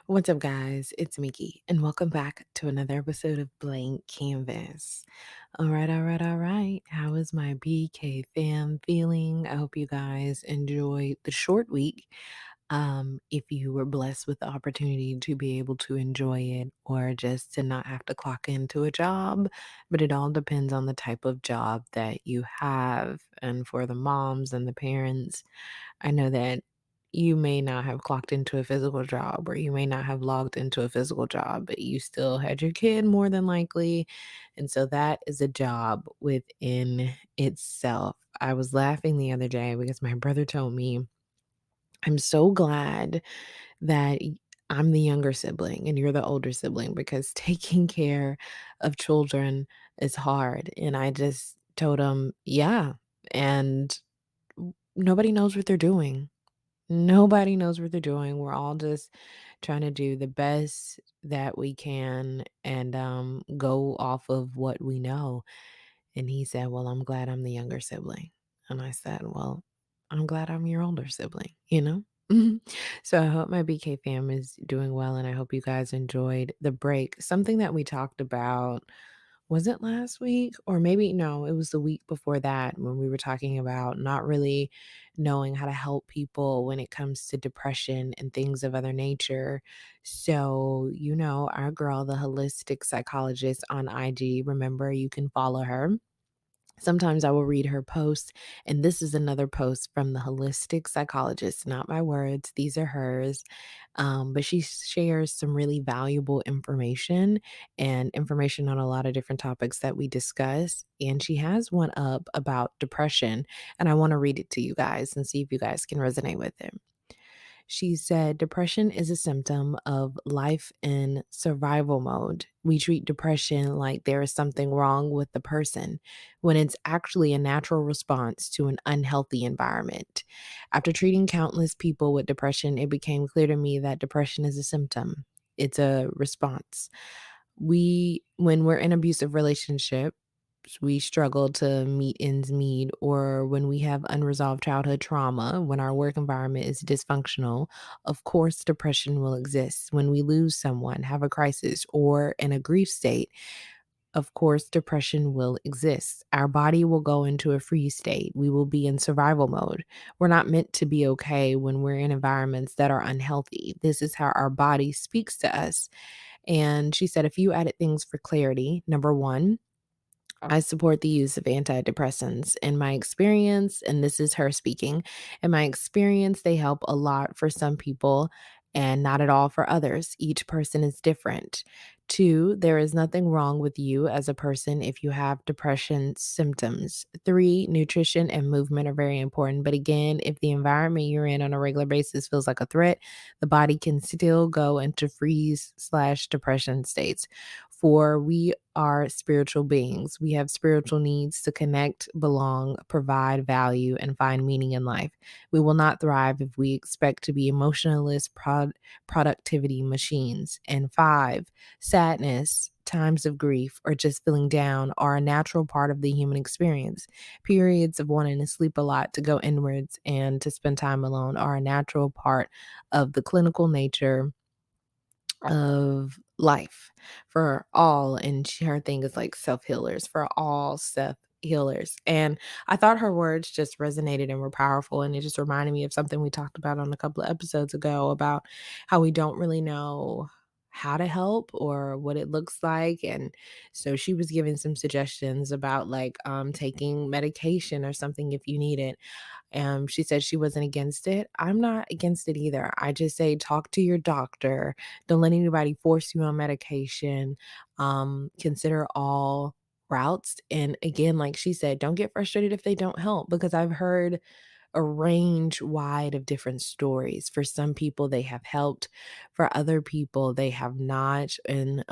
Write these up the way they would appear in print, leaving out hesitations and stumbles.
What's up, guys? It's Nikki, and welcome back to another episode of Blank Canvas. All right, all right, all right. How is my BK fam feeling? I hope you guys enjoyed the short week. If you were blessed with the opportunity to be able to enjoy it or just to not have to clock into a job, but it all depends on the type of job that you have. And for the moms and the parents, I know that you may not have clocked into a physical job or you may not have logged into a physical job, but you still had your kid more than likely. And so that is a job within itself. I was laughing the other day because my brother told me, I'm so glad that I'm the younger sibling and you're the older sibling because taking care of children is hard. And I just told him, yeah. And nobody knows what they're doing. Nobody knows what they're doing. We're all just trying to do the best that we can and go off of what we know. And he said, well, I'm glad I'm the younger sibling. And I said, well, I'm glad I'm your older sibling? Mhm. So I hope my BK fam is doing well and I hope you guys enjoyed the break. Something that we talked about, was it last week? Or maybe no, it was the week before that when we were talking about not really knowing how to help people when it comes to depression and things of other nature. So, our girl, the holistic psychologist on IG, remember you can follow her. Sometimes I will read her post, and this is another post from the holistic psychologist, not my words, these are hers. But she shares some really valuable information and information on a lot of different topics that we discuss. And she has one up about depression, and I want to read it to you guys and see if you guys can resonate with it. She said, depression is a symptom of life in survival mode. We treat depression like there is something wrong with the person when it's actually a natural response to an unhealthy environment. After treating countless people with depression, it became clear to me that depression is a symptom. It's a response. When we're in abusive relationship, we struggle to meet ends meet, or when we have unresolved childhood trauma, when our work environment is dysfunctional, of course, depression will exist. When we lose someone, have a crisis, or in a grief state, of course, depression will exist. Our body will go into a freeze state. We will be in survival mode. We're not meant to be okay when we're in environments that are unhealthy. This is how our body speaks to us. And she said a few added things for clarity. Number one, I support the use of antidepressants. In my experience, and this is her speaking, in my experience, they help a lot for some people and not at all for others. Each person is different. Two, there is nothing wrong with you as a person if you have depression symptoms. Three, nutrition and movement are very important. But again, if the environment you're in on a regular basis feels like a threat, the body can still go into freeze/depression states. For we are spiritual beings. We have spiritual needs to connect, belong, provide value, and find meaning in life. We will not thrive if we expect to be emotionless productivity machines. And five, sadness, times of grief, or just feeling down are a natural part of the human experience. Periods of wanting to sleep a lot, to go inwards, and to spend time alone are a natural part of the clinical nature of life for all. And her thing is like self healers, for all self healers. And I thought her words just resonated and were powerful. And it just reminded me of something we talked about on a couple of episodes ago about how we don't really know how to help or what it looks like. And so she was giving some suggestions about like taking medication or something if you need it. She said she wasn't against it. I'm not against it either. I just say talk to your doctor. Don't let anybody force you on medication. Consider all routes. And again, like she said, don't get frustrated if they don't help because I've heard a range wide of different stories. For some people, they have helped. For other people, they have not. And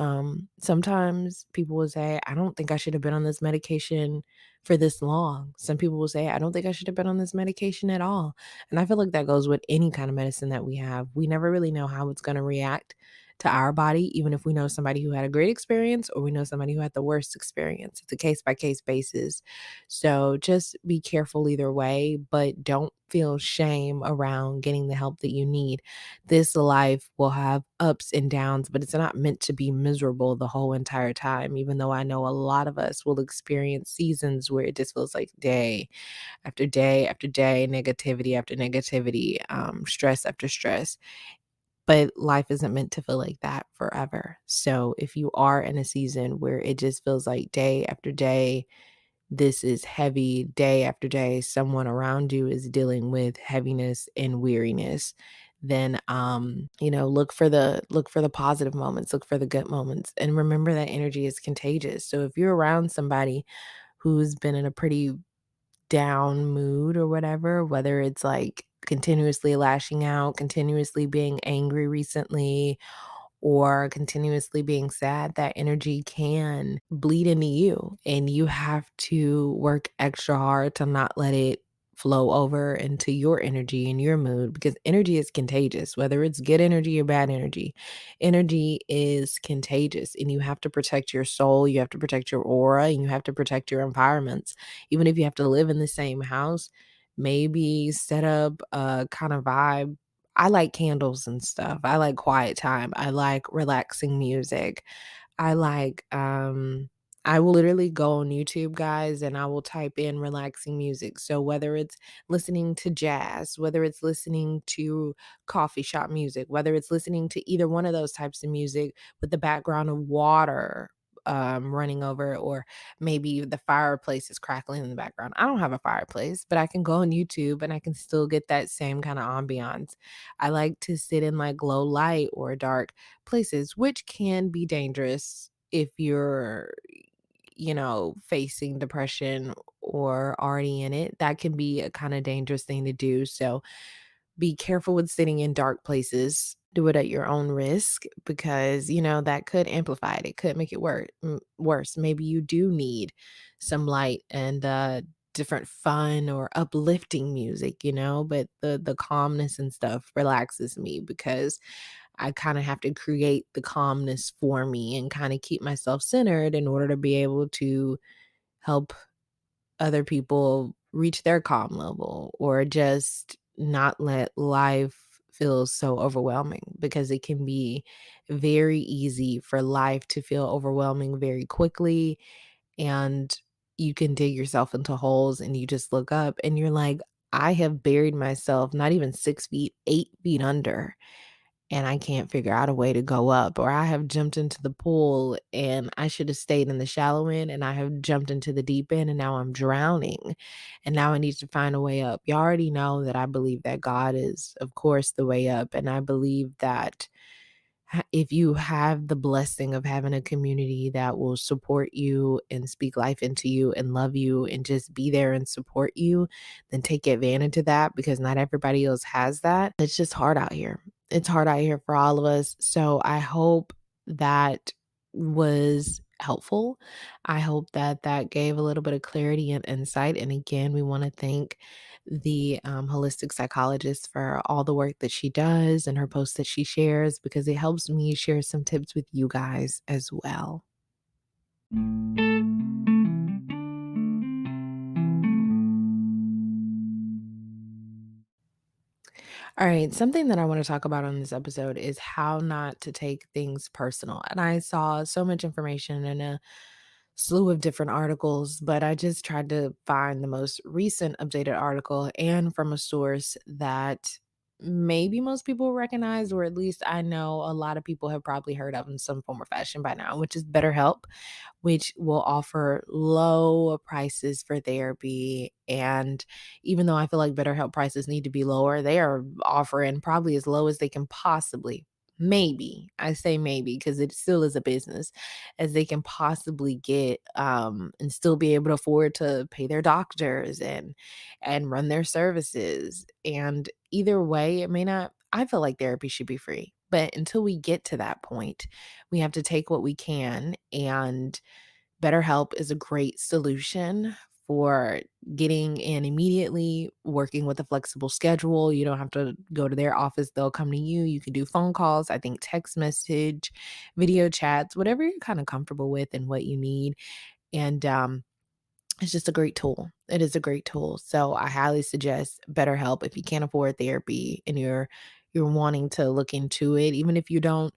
sometimes people will say, I don't think I should have been on this medication for this long. Some people will say, I don't think I should have been on this medication at all. And I feel like that goes with any kind of medicine that we have. We never really know how it's going to react to our body, even if we know somebody who had a great experience or we know somebody who had the worst experience. It's a case by case basis. So just be careful either way, but don't feel shame around getting the help that you need. This life will have ups and downs, but it's not meant to be miserable the whole entire time, even though I know a lot of us will experience seasons where it just feels like day after day after day, negativity after negativity, stress after stress. But life isn't meant to feel like that forever. So if you are in a season where it just feels like day after day, this is heavy, day after day, someone around you is dealing with heaviness and weariness, then look for the positive moments, look for the good moments, and remember that energy is contagious. So if you're around somebody who's been in a pretty down mood or whatever, whether it's like continuously lashing out, continuously being angry recently, or continuously being sad, that energy can bleed into you. And you have to work extra hard to not let it flow over into your energy and your mood, because energy is contagious, whether it's good energy or bad energy. Energy is contagious, and you have to protect your soul, you have to protect your aura, and you have to protect your environments. Even if you have to live in the same house, maybe set up a kind of vibe. I like candles and stuff. I like quiet time. I like relaxing music. I like I will literally go on YouTube, guys, and I will type in relaxing music. So whether it's listening to jazz, whether it's listening to coffee shop music, whether it's listening to either one of those types of music with the background of water running over, or maybe the fireplace is crackling in the background. I don't have a fireplace, but I can go on YouTube and I can still get that same kind of ambiance. I like to sit in like low light or dark places, which can be dangerous if you're, facing depression or already in it. That can be a kind of dangerous thing to do. So be careful with sitting in dark places. Do it at your own risk, because, that could amplify it. It could make it worse. Maybe you do need some light and different fun or uplifting music, but the calmness and stuff relaxes me, because I kind of have to create the calmness for me and kind of keep myself centered in order to be able to help other people reach their calm level, or just not let life feel so overwhelming, because it can be very easy for life to feel overwhelming very quickly, and you can dig yourself into holes and you just look up and you're like, I have buried myself not even 6 feet, 8 feet under, and I can't figure out a way to go up. Or I have jumped into the pool and I should have stayed in the shallow end, and I have jumped into the deep end and now I'm drowning. And now I need to find a way up. You already know that I believe that God is, of course, the way up. And I believe that if you have the blessing of having a community that will support you and speak life into you and love you and just be there and support you, then take advantage of that, because not everybody else has that. It's just hard out here. It's hard out here for all of us. So I hope that was helpful. I hope that that gave a little bit of clarity and insight. And again, we want to thank the holistic psychologist for all the work that she does and her posts that she shares, because it helps me share some tips with you guys as well. All right, something that I want to talk about on this episode is how not to take things personal. And I saw so much information in a slew of different articles, but I just tried to find the most recent updated article and from a source that maybe most people recognize, or at least I know a lot of people have probably heard of in some form or fashion by now, which is BetterHelp, which will offer low prices for therapy. And even though I feel like BetterHelp prices need to be lower, they are offering probably as low as they can possibly, maybe, I say maybe because it still is a business, as they can possibly get, and still be able to afford to pay their doctors and run their services. And either way, it may not, I feel like therapy should be free. But until we get to that point, we have to take what we can, and BetterHelp is a great solution for getting in immediately, working with a flexible schedule. You don't have to go to their office, they'll come to you. You can do phone calls, I think text message, video chats, whatever you're kind of comfortable with and what you need. And it's just a great tool. It is a great tool. So I highly suggest BetterHelp if you can't afford therapy and you're wanting to look into it, even if you don't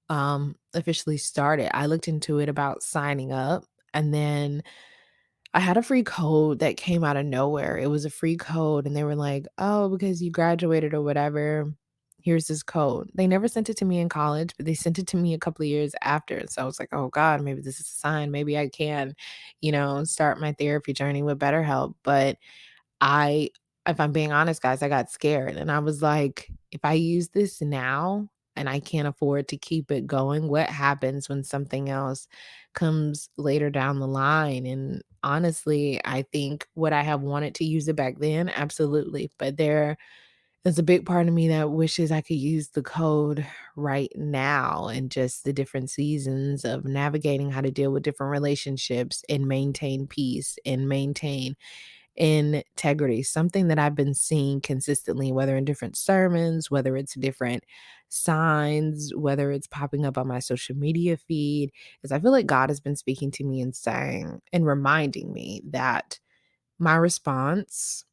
officially start it. I looked into it about signing up, and then I had a free code that came out of nowhere. It was a free code, and they were like, "Oh, because you graduated or whatever, here's this code." They never sent it to me in college, but they sent it to me a couple of years after. So I was like, "Oh God, maybe this is a sign. Maybe I can, start my therapy journey with BetterHelp." But I if I'm being honest, guys, I got scared and I was like, if I use this now and I can't afford to keep it going, what happens when something else comes later down the line? And honestly, I think would I have wanted to use it back then? Absolutely. But there is a big part of me that wishes I could use the code right now and just the different seasons of navigating how to deal with different relationships and maintain peace and maintain integrity, something that I've been seeing consistently, whether in different sermons, whether it's different signs, whether it's popping up on my social media feed, is I feel like God has been speaking to me and saying and reminding me that my response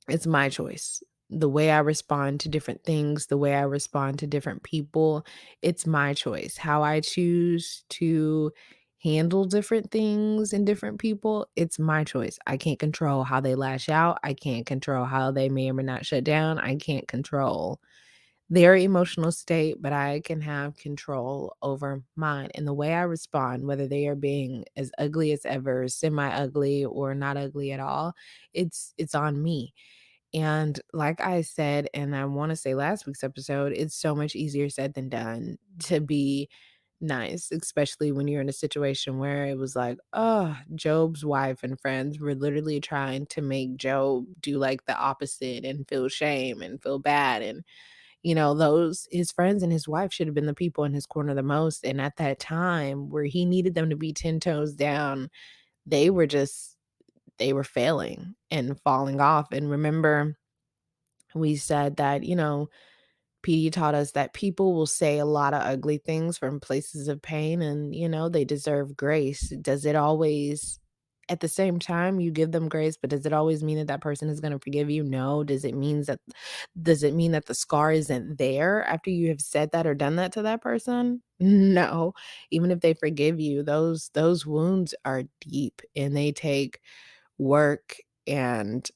it's my choice. The way I respond to different things, the way I respond to different people, it's my choice. How I choose to handle different things and different people, it's my choice. I can't control how they lash out. I can't control how they may or may not shut down. I can't control their emotional state, but I can have control over mine. And the way I respond, whether they are being as ugly as ever, semi-ugly or not ugly at all, it's on me. And like I said, and I want to say last week's episode, it's so much easier said than done to be nice, especially when you're in a situation where it was like, oh, Job's wife and friends were literally trying to make Job do like the opposite and feel shame and feel bad. And, those his friends and his wife should have been the people in his corner the most. And at that time where he needed them to be 10 toes down, they were just, they were failing and falling off. And remember, we said that, PD taught us that people will say a lot of ugly things from places of pain and, they deserve grace. Does it always, at the same time, you give them grace, but does it always mean that that person is going to forgive you? No. Does it mean that the scar isn't there after you have said that or done that to that person? No. Even if they forgive you, those wounds are deep and they take work and,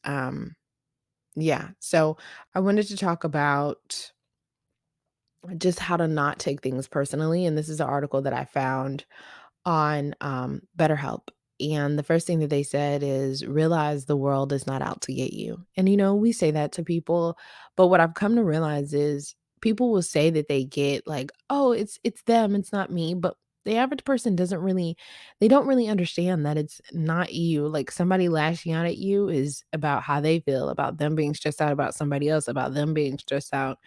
yeah. So I wanted to talk about just how to not take things personally. And this is an article that I found on BetterHelp. And the first thing that they said is realize the world is not out to get you. And, we say that to people. But what I've come to realize is people will say that they get like, oh, it's them, it's not me. But the average person they don't really understand that it's not you. Like somebody lashing out at you is about how they feel, about them being stressed out about somebody else, about them being stressed out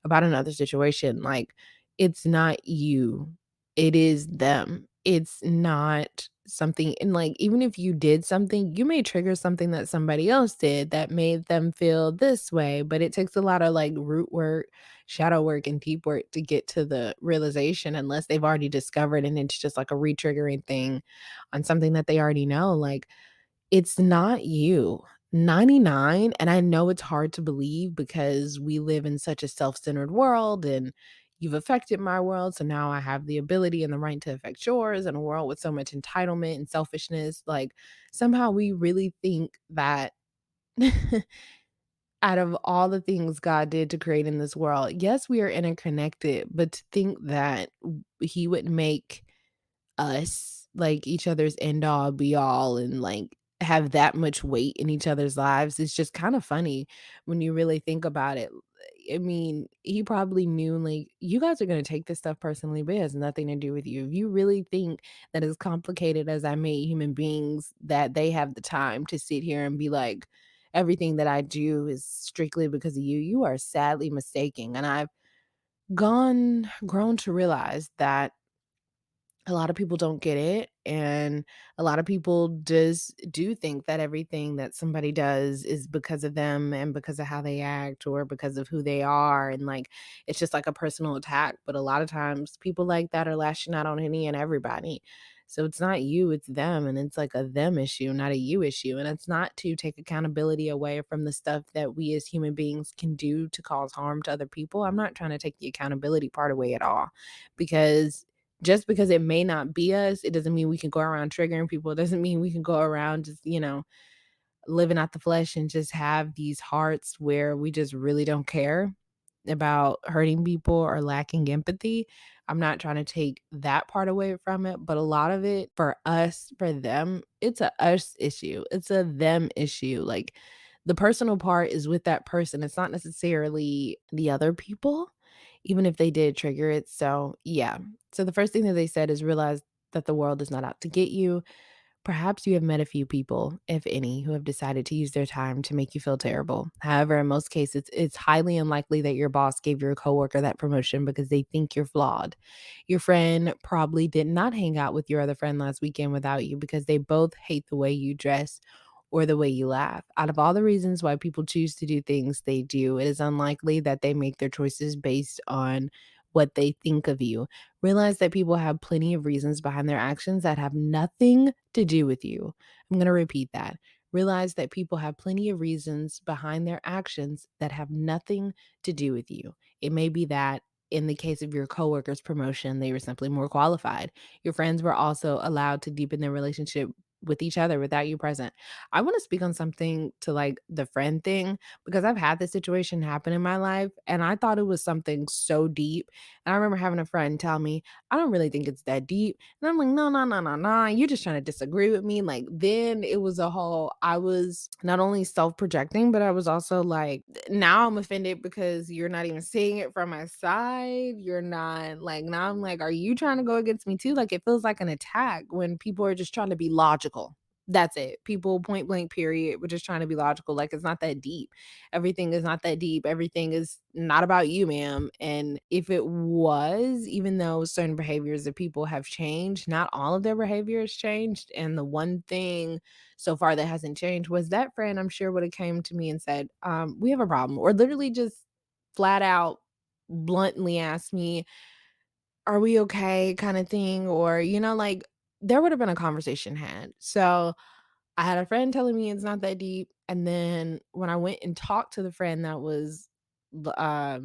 about another situation. Like it's not you, it is them. It's not something, and like even if you did something, you may trigger something that somebody else did that made them feel this way, but it takes a lot of like root work, shadow work, and deep work to get to the realization unless they've already discovered and it's just like a re-triggering thing on something that they already know. Like it's not you. 99, and I know it's hard to believe because we live in such a self-centered world and you've affected my world, so now I have the ability and the right to affect yours in a world with so much entitlement and selfishness. Like somehow we really think that out of all the things God did to create in this world, yes, we are interconnected, but to think that he would make us like each other's end all be all and like have that much weight in each other's lives is just kind of funny when you really think about it. I mean, he probably knew like you guys are going to take this stuff personally, but it has nothing to do with you. If you really think that as complicated as I made human beings, that they have the time to sit here and be like, everything that I do is strictly because of you, you are sadly mistaken. And I've grown to realize that A lot of people don't get it, and a lot of people just do think that everything that somebody does is because of them and because of how they act or because of who they are, and, like, it's just like a personal attack, but a lot of times people like that are lashing out on any and everybody. So it's not you, it's them, and it's like a them issue, not a you issue, and it's not to take accountability away from the stuff that we as human beings can do to cause harm to other people. I'm not trying to take the accountability part away at all, because just because it may not be us, it doesn't mean we can go around triggering people. It doesn't mean we can go around just, living out the flesh and just have these hearts where we just really don't care about hurting people or lacking empathy. I'm not trying to take that part away from it, but a lot of it for us, for them, it's a us issue. It's a them issue. Like the personal part is with that person. It's not necessarily the other people, even if they did trigger it. So, yeah. So the first thing that they said is realize that the world is not out to get you. Perhaps you have met a few people, if any, who have decided to use their time to make you feel terrible. However, in most cases, it's highly unlikely that your boss gave your coworker that promotion because they think you're flawed. Your friend probably did not hang out with your other friend last weekend without you because they both hate the way you dress or the way you laugh. Out of all the reasons why people choose to do things they do, it is unlikely that they make their choices based on what they think of you. Realize that people have plenty of reasons behind their actions that have nothing to do with you. I'm going to repeat that. Realize that people have plenty of reasons behind their actions that have nothing to do with you. It may be that in the case of your coworker's promotion, they were simply more qualified. Your friends were also allowed to deepen their relationship with each other without you present. I want to speak on something to like the friend thing because I've had this situation happen in my life and I thought it was something so deep. And I remember having a friend tell me, I don't really think it's that deep. And I'm like, no, no, no, no, no. You're just trying to disagree with me. Like, then it was a whole, I was not only self projecting, but I was also like, now I'm offended because you're not even seeing it from my side. You're not like, now I'm like, are you trying to go against me too? Like, it feels like an attack when people are just trying to be logical. That's it. People point blank, period. We're just trying to be logical. Like, it's not that deep. Everything is not that deep. Everything is not about you, ma'am. And if it was, even though certain behaviors of people have changed, not all of their behavior has changed. And the one thing so far that hasn't changed was that friend, I'm sure, would have came to me and said, we have a problem. Or literally just flat out bluntly asked me, are we okay? Kind of thing. Or, like there would have been a conversation had. So I had a friend telling me it's not that deep, and then when I went and talked to the friend that was I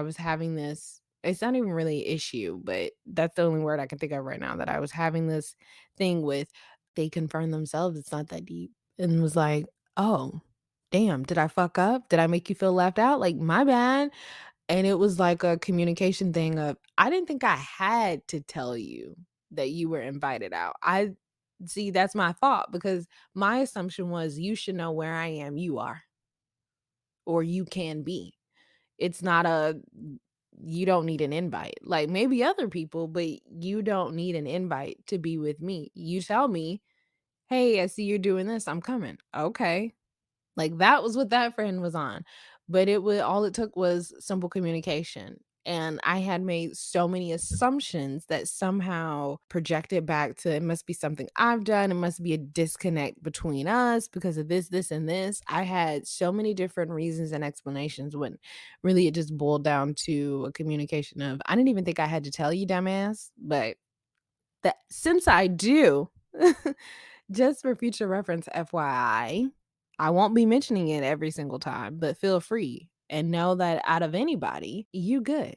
was having this, it's not even really an issue, but that's the only word I can think of right now that I was having this thing with, they confirmed themselves it's not that deep and was like, "Oh, damn, did I fuck up? Did I make you feel left out? Like, my bad." And it was like a communication thing of, I didn't think I had to tell you that you were invited out. I see, that's my fault because my assumption was you should know where I am, you are, or you can be. It's not a you don't need an invite. Like maybe other people, but you don't need an invite to be with me. You tell me, "Hey, I see you're doing this. I'm coming." Okay. Like, that was what that friend was on, but all it took was simple communication, and I had made so many assumptions that somehow projected back to, "It must be something I've done, it must be a disconnect between us because of this, this, and this." I had so many different reasons and explanations when really it just boiled down to a communication of, "I didn't even think I had to tell you, dumbass," but that since I do, just for future reference, FYI, I won't be mentioning it every single time, but feel free and know that out of anybody, you good,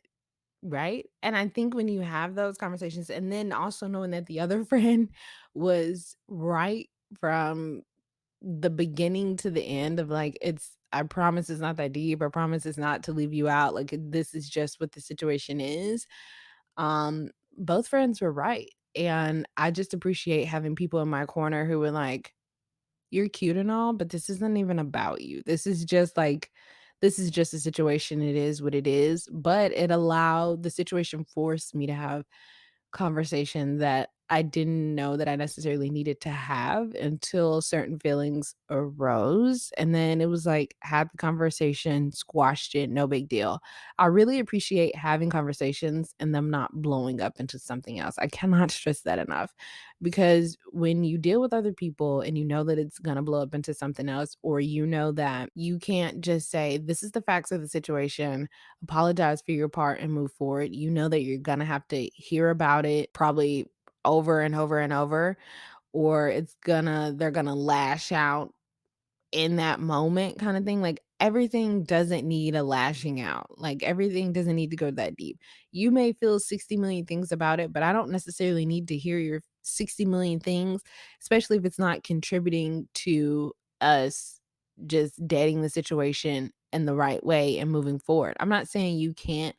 right? And I think when you have those conversations and then also knowing that the other friend was right from the beginning to the end of like, I promise it's not that deep. I promise it's not to leave you out. Like, this is just what the situation is. Both friends were right. And I just appreciate having people in my corner who were like, "You're cute and all, but this isn't even about you. This is just a situation. It is what it is." But it allowed the situation forced me to have conversation that I didn't know that I necessarily needed to have until certain feelings arose. And then it was like, had the conversation, squashed it, no big deal. I really appreciate having conversations and them not blowing up into something else. I cannot stress that enough because when you deal with other people and you know that it's going to blow up into something else, or you know that you can't just say, this is the facts of the situation, apologize for your part and move forward. You know that you're going to have to hear about it probably over and over and over, or they're gonna lash out in that moment kind of thing. Like everything doesn't need a lashing out. Like everything doesn't need to go that deep. You may feel 60 million things about it, but I don't necessarily need to hear your 60 million things, especially if it's not contributing to us just dating the situation in the right way and moving forward. I'm not saying you can't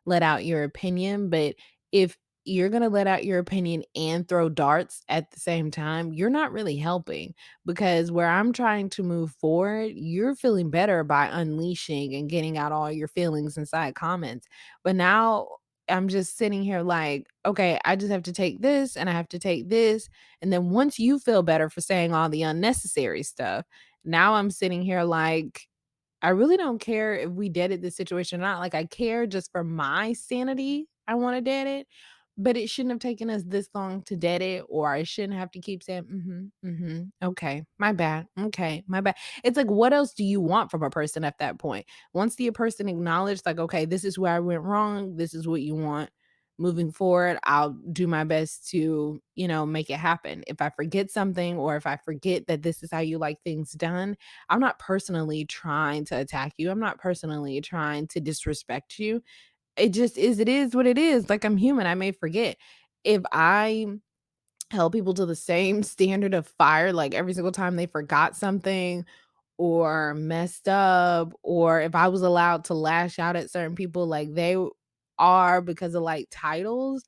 let out your opinion, but if you're going to let out your opinion and throw darts at the same time, you're not really helping, because where I'm trying to move forward, you're feeling better by unleashing and getting out all your feelings inside comments. But now I'm just sitting here like, okay, I just have to take this and I have to take this. And then once you feel better for saying all the unnecessary stuff, now I'm sitting here like, I really don't care if we deaded this situation or not. Like, I care just for my sanity. I want to dead it, but it shouldn't have taken us this long to dead it, or I shouldn't have to keep saying, okay, my bad. Okay, my bad. It's like, what else do you want from a person at that point? Once the person acknowledged, like, okay, this is where I went wrong, this is what you want. Moving forward, I'll do my best to, make it happen. If I forget something, or if I forget that this is how you like things done, I'm not personally trying to attack you. I'm not personally trying to disrespect you. It is what it is. Like, I'm human. I may forget. If I held people to the same standard of fire, like every single time they forgot something or messed up, or if I was allowed to lash out at certain people like they are because of like titles,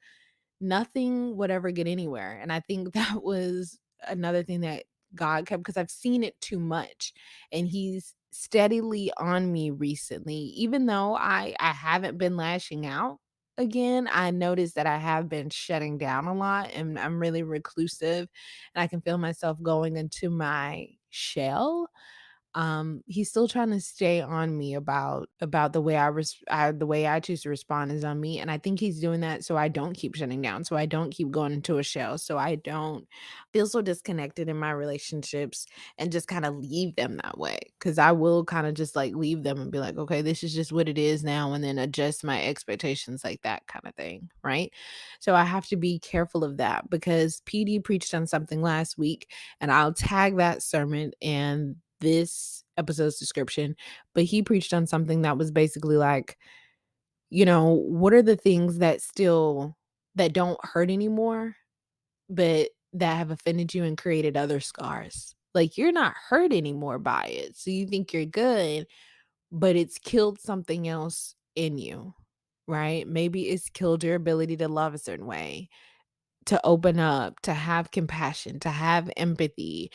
nothing would ever get anywhere. And I think that was another thing that God kept, because I've seen it too much. And he's steadily on me recently. Even though I haven't been lashing out again, I noticed that I have been shutting down a lot and I'm really reclusive, and I can feel myself going into my shell. He's still trying to stay on me about the way I choose to respond is on me, and I think he's doing that so I don't keep shutting down, so I don't keep going into a shell, so I don't feel so disconnected in my relationships and just kind of leave them that way. Because I will kind of just like leave them and be like, okay, this is just what it is now, and then adjust my expectations, like that kind of thing, right? So I have to be careful of that, because PD preached on something last week, and I'll tag that sermon and this episode's description, but he preached on something that was basically like, what are the things that don't hurt anymore, but that have offended you and created other scars? Like, you're not hurt anymore by it. So you think you're good, but it's killed something else in you, right? Maybe it's killed your ability to love a certain way, to open up, to have compassion, to have empathy,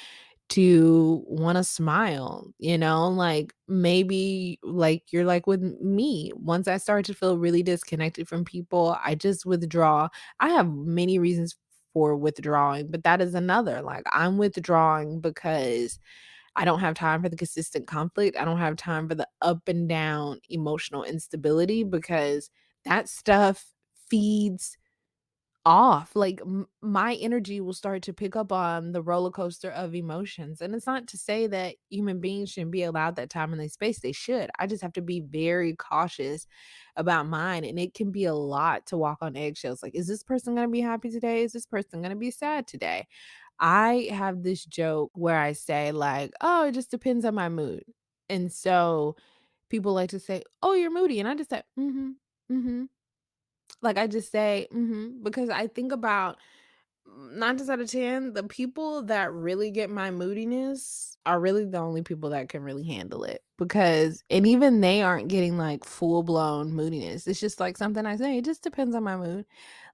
to wanna smile, like, maybe, like, you're like with me. Once I start to feel really disconnected from people, I just withdraw. I have many reasons for withdrawing, but that is another. Like, I'm withdrawing because I don't have time for the consistent conflict. I don't have time for the up and down emotional instability, because that stuff feeds off. Like, my energy will start to pick up on the roller coaster of emotions. And it's not to say that human beings shouldn't be allowed that time and the space. They should. I just have to be very cautious about mine. And it can be a lot to walk on eggshells. Like, is this person going to be happy today? Is this person going to be sad today? I have this joke where I say, like, oh, it just depends on my mood. And so people like to say, oh, you're moody. And I just say, mm hmm. Like, I just say, because I think about 9 times out of 10, the people that really get my moodiness are really the only people that can really handle it, because and even they aren't getting, like, full-blown moodiness. It's just, like, something I say, it just depends on my mood.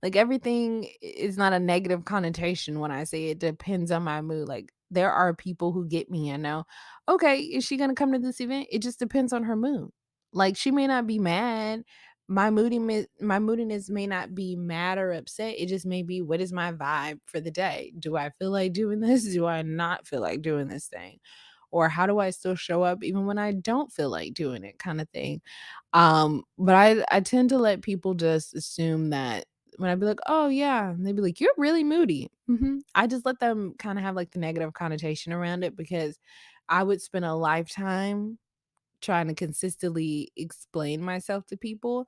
Like, everything is not a negative connotation when I say it depends on my mood. Like, there are people who get me and know, "Okay, is she gonna come to this event? It just depends on her mood." Like, she may not be mad, my moodiness may not be mad or upset. It just may be, what is my vibe for the day? Do I feel like doing this? Do I not feel like doing this thing? Or how do I still show up even when I don't feel like doing it, kind of thing. But I tend to let people just assume that when I be like, "Oh yeah," and they be like, "You're really moody." I just let them kind of have like the negative connotation around it, because I would spend a lifetime trying to consistently explain myself to people,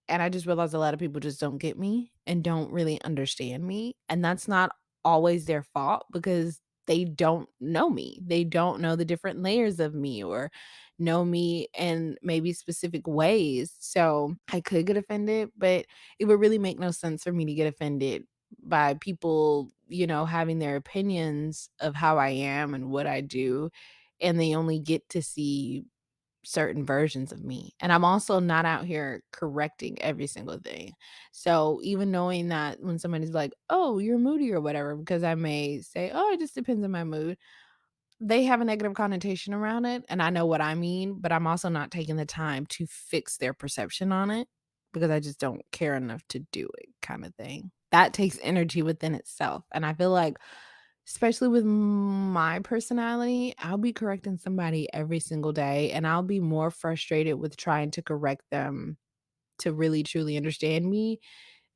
and I just realized a lot of people just don't get me and don't really understand me, and that's not always their fault, because they don't know me. They don't know the different layers of me, or know me in maybe specific ways. So, I could get offended, but it would really make no sense for me to get offended by people, having their opinions of how I am and what I do, and they only get to see certain versions of me. And I'm also not out here correcting every single thing. So even knowing that when somebody's like, "Oh, you're moody," or whatever, because I may say, "Oh, it just depends on my mood," they have a negative connotation around it. And I know what I mean, but I'm also not taking the time to fix their perception on it, because I just don't care enough to do it, kind of thing. That takes energy within itself. And I feel like, especially with my personality, I'll be correcting somebody every single day, and I'll be more frustrated with trying to correct them to really truly understand me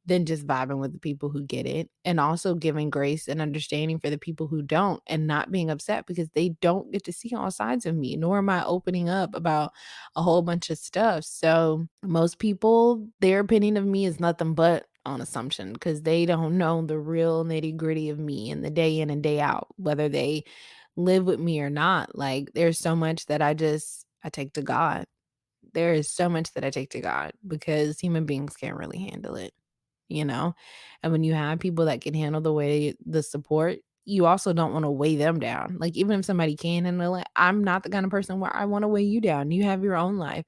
than just vibing with the people who get it, and also giving grace and understanding for the people who don't, and not being upset because they don't get to see all sides of me, nor am I opening up about a whole bunch of stuff. So most people, their opinion of me is nothing but on assumption, because they don't know the real nitty gritty of me and the day in and day out, whether they live with me or not. Like, there's so much that I take to God. There is so much that I take to God, because human beings can't really handle it, you know? And when you have people that can handle the support, you also don't wanna weigh them down. Like, even if somebody can handle it, I'm not the kind of person where I wanna weigh you down. You have your own life.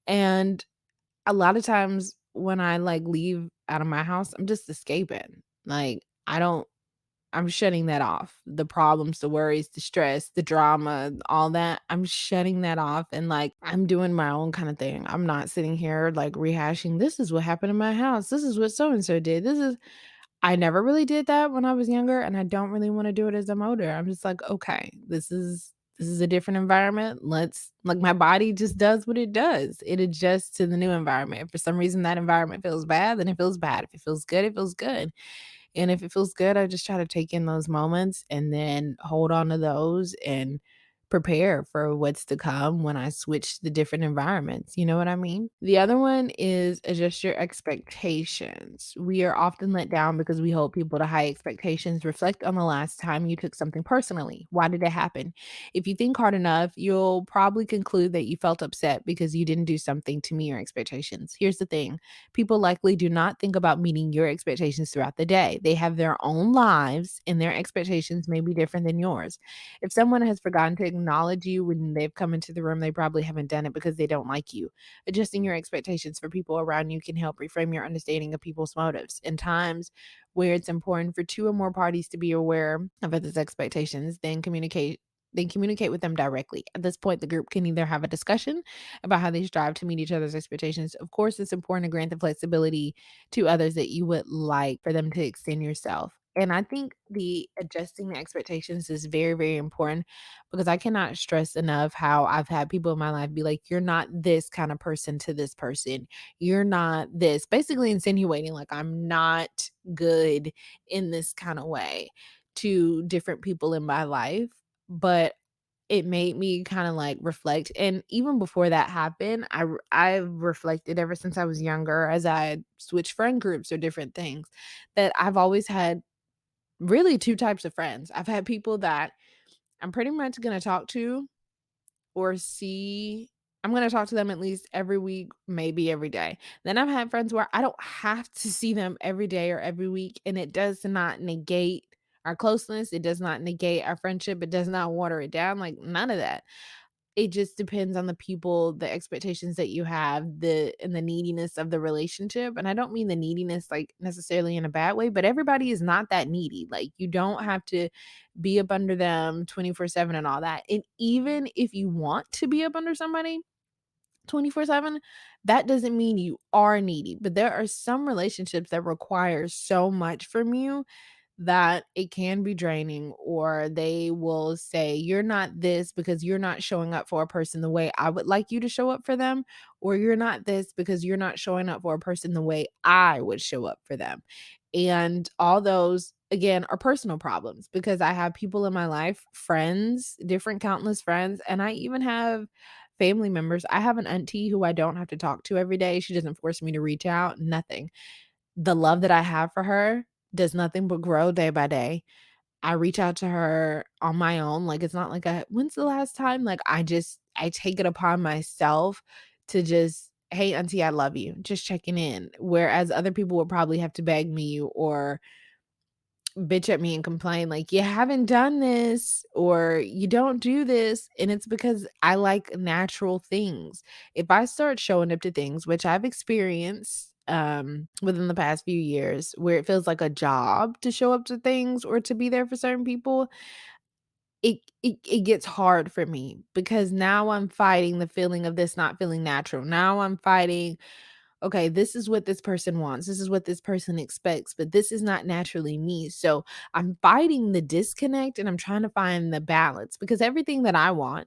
And a lot of times when I, like, leave out of my house, I'm just escaping. Like, I'm shutting that off. The problems, the worries, the stress, the drama, all that, I'm shutting that off, and, like, I'm doing my own kinda thing. I'm not sitting here, like, rehashing, "This is what happened in my house. This is what so and so did. This is." I never really did that when I was younger, and I don't really wanna do it as I'm older. I'm just like, "Okay, this is a different environment. Let's," like, my body just does what it does. It adjusts to the new environment. If for some reason that environment feels bad, then it feels bad. If it feels good, it feels good. And if it feels good, I just try to take in those moments and then hold on to those and prepare for what's to come when I switch the different environments. You know what I mean? The other one is adjust your expectations. We are often let down because we hold people to high expectations. Reflect on the last time you took something personally. Why did it happen? If you think hard enough, you'll probably conclude that you felt upset because you didn't do something to meet your expectations. Here's the thing: people likely do not think about meeting your expectations throughout the day. They have their own lives, and their expectations may be different than yours. If someone has forgotten to acknowledge you when they've come into the room, they probably haven't done it because they don't like you. Adjusting your expectations for people around you can help reframe your understanding of people's motives. In times where it's important for two or more parties to be aware of others' expectations, then communicate with them directly. At this point, the group can either have a discussion about how they strive to meet each other's expectations. Of course, it's important to grant the flexibility to others that you would like for them to extend yourself. And I think the adjusting the expectations is very, very important, because I cannot stress enough how I've had people in my life be like, "You're not this kind of person to this person. You're not this," basically insinuating like I'm not good in this kind of way to different people in my life. But it made me kinda, like, reflect, and even before that happened, I've reflected ever since I was younger as I switched friend groups or different things, that I've always had really 2 types of friends. I've had people that I'm pretty much gonna talk to or see I'm gonna talk to them at least every week, maybe every day. Then I've had friends where I don't have to see them every day or every week, and it does not negate our closeness, it does not negate our friendship, it does not water it down, like, none of that. It just depends on the people, the expectations that you have, the neediness of the relationship, and I don't mean the neediness, like, necessarily in a bad way, but everybody is not that needy. Like, you don't have to be up under them 24/7 and all that, and even if you want to be up under somebody, 24/7, that doesn't mean you are needy. But there are some relationships that require so much from you that it can be draining, or they will say, "You're not this because you're not showing up for a person the way I would like you to show up for them," or "You're not this because you're not showing up for a person the way I would show up for them." And all those, again, are personal problems because I have people in my life, friends, different countless friends, and I even have family members. I have an auntie who I don't have to talk to every day. She doesn't force me to reach out, nothing. The love that I have for her does nothing but grow day by day. I reach out to her on my own. Like, it's not like when's the last time? Like, I take it upon myself to just, "Hey, auntie, I love you." Just checking in. Whereas other people would probably have to beg me or bitch at me and complain like, "You haven't done this," or "You don't do this," and it's because I like natural things. If I start showing up to things, which I've experienced, within the past few years, where it feels like a job to show up to things or to be there for certain people, it gets hard for me because now I'm fighting the feeling of this not feeling natural. Now I'm fighting, okay, this is what this person wants. This is what this person expects, but this is not naturally me. So I'm fighting the disconnect and I'm trying to find the balance because everything that I want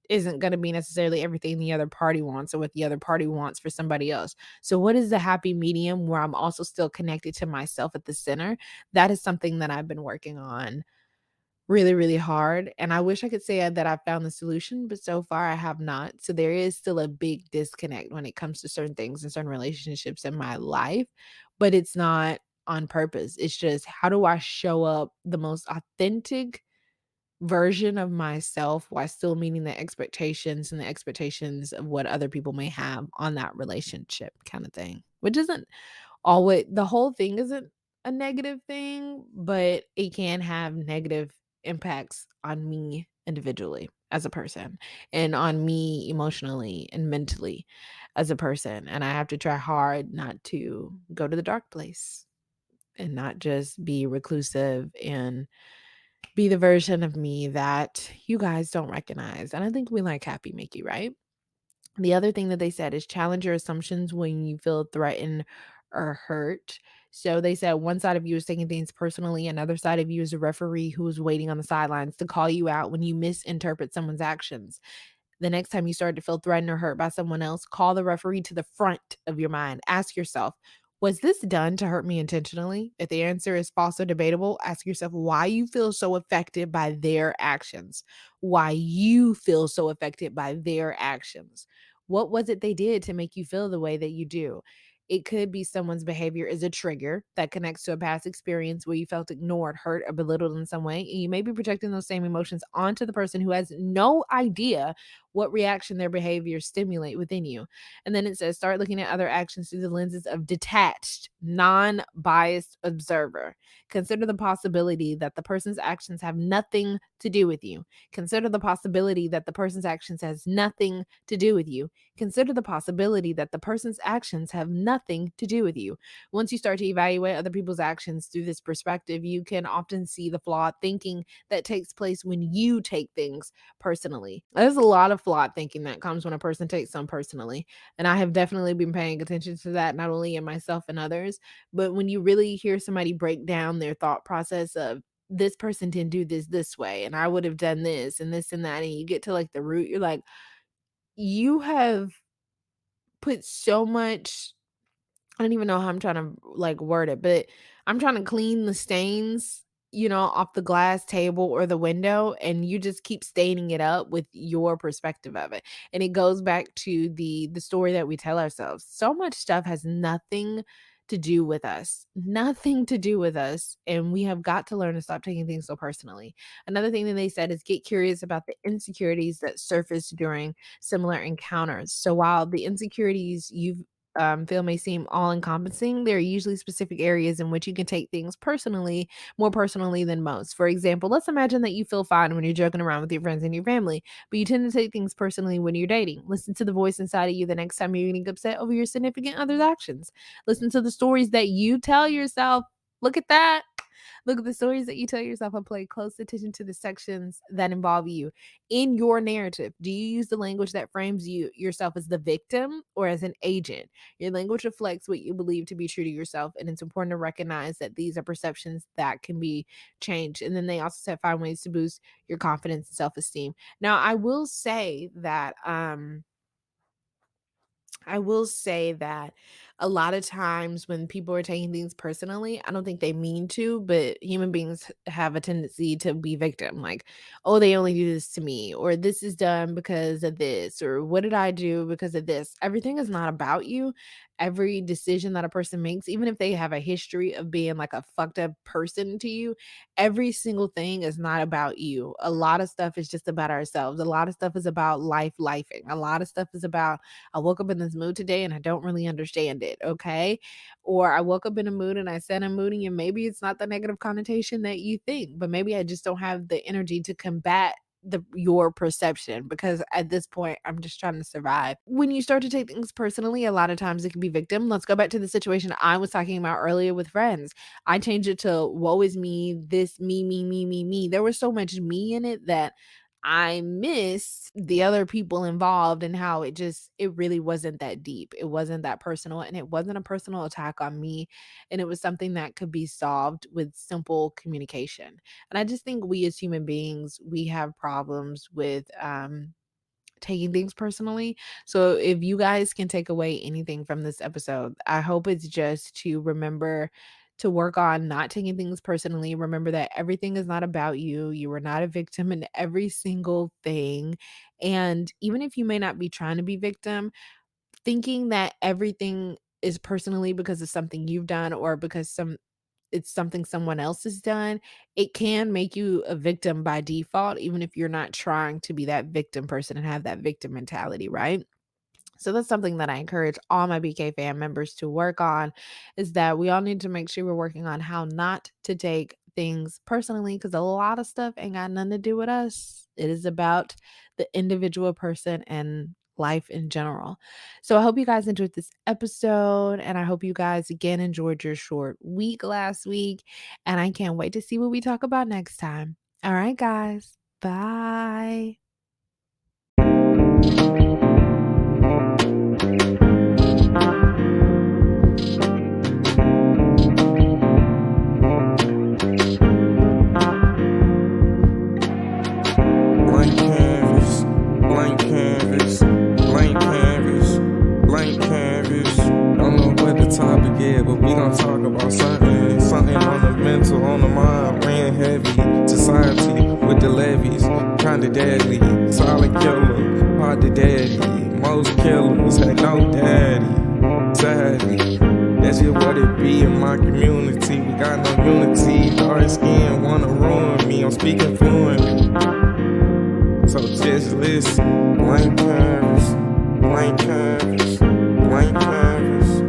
isn't going to be necessarily everything the other party wants or what the other party wants for somebody else. So, what is the happy medium where I'm also still connected to myself at the center? That is something that I've been working on really, really hard, and I wish I could say that I found the solution, but so far I have not. So there is still a big disconnect when it comes to certain things and certain relationships in my life, but it's not on purpose. It's just how do I show up the most authentic version of myself while still meeting the expectations and the expectations of what other people may have on that relationship kind of thing, which isn't always the whole thing isn't a negative thing, but it can have negative impacts on me individually as a person and on me emotionally and mentally as a person. And I have to try hard not to go to the dark place and not just be reclusive and be the version of me that you guys don't recognize. And I think we like happy Mickey, right? The other thing that they said is challenge your assumptions when you feel threatened or hurt. So they said one side of you is taking things personally, another side of you is a referee who is waiting on the sidelines to call you out when you misinterpret someone's actions. The next time you start to feel threatened or hurt by someone else, call the referee to the front of your mind. Ask yourself, was this done to hurt me intentionally? If the answer is false or debatable, ask yourself why you feel so affected by their actions. Why you feel so affected by their actions. What was it they did to make you feel the way that you do? It could be someone's behavior is a trigger that connects to a past experience where you felt ignored, hurt, or belittled in some way. And you may be projecting those same emotions onto the person who has no idea what reaction their behaviors stimulate within you. And then it says, start looking at other actions through the lenses of detached, non biased observer. Consider the possibility that the person's actions have nothing to do with you. Consider the possibility that the person's actions has nothing to do with you. Consider the possibility that the person's actions have nothing to do with you. Once you start to evaluate other people's actions through this perspective, you can often see the flawed thinking that takes place when you take things personally. There's a lot of flawed thinking that comes when a person takes some personally. And I have definitely been paying attention to that, not only in myself and others, but when you really hear somebody break down their thought process of, this person didn't do this way, and I would have done this and that, and you get to like the root, you're like, you have put so much, I don't even know how I'm trying to like word it, but I'm trying to clean the stains, off the glass table or the window, and you just keep staining it up with your perspective of it. And it goes back to the story that we tell ourselves. So much stuff has nothing to do with us. Nothing to do with us. And we have got to learn to stop taking things so personally. Another thing that they said is get curious about the insecurities that surface during similar encounters. So while the insecurities you feel may seem all encompassing, there are usually specific areas in which you can take things personally, more personally than most. For example, let's imagine that you feel fine when you're joking around with your friends and your family, but you tend to take things personally when you're dating. Listen to the voice inside of you the next time you're getting upset over your significant other's actions. Listen to the stories that you tell yourself. Look at that. Look at the stories that you tell yourself and pay close attention to the sections that involve you in your narrative. Do you use the language that frames you yourself as the victim or as an agent? Your language reflects what you believe to be true to yourself, and it's important to recognize that these are perceptions that can be changed. And then they also said find ways to boost your confidence and self-esteem. Now, I will say that a lot of times when people are taking things personally, I don't think they mean to, but human beings have a tendency to be victim. Like, oh, they only do this to me, or this is done because of this, or what did I do because of this? Everything is not about you. Every decision that a person makes, even if they have a history of being like a fucked up person to you, every single thing is not about you. A lot of stuff is just about ourselves. A lot of stuff is about lifing. A lot of stuff is about I woke up in this mood today and I don't really understand it, okay? Or I woke up in a mood and I said I'm moody, and maybe it's not the negative connotation that you think, but maybe I just don't have the energy to combat your perception, because at this point I'm just trying to survive. When you start to take things personally, a lot of times it can be victim. Let's go back to the situation I was talking about earlier with friends. I changed it to woe is me, this me. There was so much me in it that I missed the other people involved, and how it really wasn't that deep. It wasn't that personal, and it wasn't a personal attack on me. And it was something that could be solved with simple communication. And I just think we as human beings, we have problems with taking things personally. So if you guys can take away anything from this episode, I hope it's just to remember to work on not taking things personally. Remember that everything is not about you. You are not a victim in every single thing. And even if you may not be trying to be victim, thinking that everything is personally because of something you've done, or because it's something someone else has done, it can make you a victim by default, even if you're not trying to be that victim person and have that victim mentality, right? So that's something that I encourage all my BK fam members to work on, is that we all need to make sure we're working on how not to take things personally, because a lot of stuff ain't got nothing to do with us. It is about the individual person and life in general. So I hope you guys enjoyed this episode, and I hope you guys again enjoyed your short week last week, and I can't wait to see what we talk about next time. All right, guys. Bye. Blank canvas, blank canvas, blank canvas, blank canvas. Don't know what the topic is, but we gon' talk about something on the mental, on the mind, weighing heavy. Society with the levies, kinda deadly. Silent killer, hard to daddy. Most killers had no daddy. Sadly, that's just what it be in my community. We got no unity. Dark skin wanna ruin me. I'm speaking fluently. So just listen. Blank canvas, blank canvas, blank canvas.